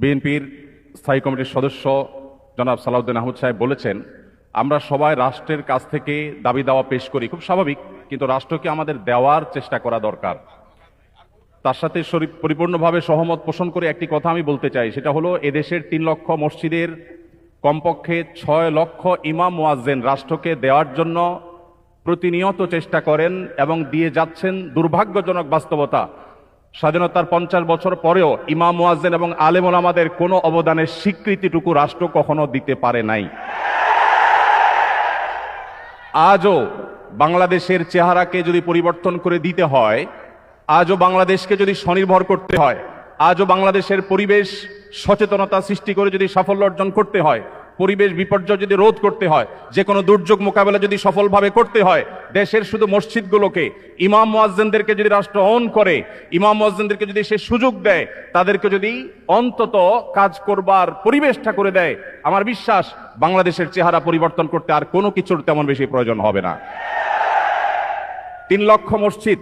বিএনপির স্থায়ী কমিটির সদস্য জনাব সালাউদ্দিন আহমদ সাহেব বলেছেন, আমরা সবাই রাষ্ট্রের কাছ থেকে দাবি দাওয়া পেশ করি, খুব স্বাভাবিক, কিন্তু রাষ্ট্রকে আমাদের দেওয়ার চেষ্টা করা দরকার। তার সাথে পরিপূর্ণভাবে সহমত পোষণ করে একটি কথা আমি বলতে চাই, সেটা হলো এদেশের 3 লক্ষ মসজিদের কমপক্ষে 6 লক্ষ ইমাম মুয়াজ্জিন রাষ্ট্রকে দেওয়ার জন্য প্রতিনিয়ত চেষ্টা করেন এবং দিয়ে যাচ্ছেন। দুর্ভাগ্যজনক বাস্তবতা, স্বাধীনতার 50 বছর পরেও ইমাম মুয়াজ্জিন এবং আলেম ওলামাদের কোনো অবদানের স্বীকৃতিটুকু রাষ্ট্র কখনো দিতে পারে নাই। আজও বাংলাদেশের চেহারাকে যদি পরিবর্তন করে দিতে হয়, আজও বাংলাদেশকে যদি স্বনির্ভর করতে হয়, আজও বাংলাদেশের পরিবেশ সচেতনতা সৃষ্টি করে যদি সাফল্য অর্জন করতে হয়, পরিবেশ বিপর্যয় যদি রোধ করতে হয়, যে কোনো দুর্যোগ মোকাবেলা যদি সফলভাবে করতে হয়, দেশের শুধু মসজিদগুলোকে, ইমাম মুয়াজ্জিনদেরকে যদি রাষ্ট্র অন করে, ইমাম মুয়াজ্জিনদেরকে যদি সে সুযোগ দেয়, তাদেরকে যদি অন্তত কাজ করবার পরিবেশটা করে দেয়, আমার বিশ্বাস বাংলাদেশের চেহারা পরিবর্তন করতে আর কোনো কিছুর তেমন বেশি প্রয়োজন হবে না। 3 লক্ষ মসজিদ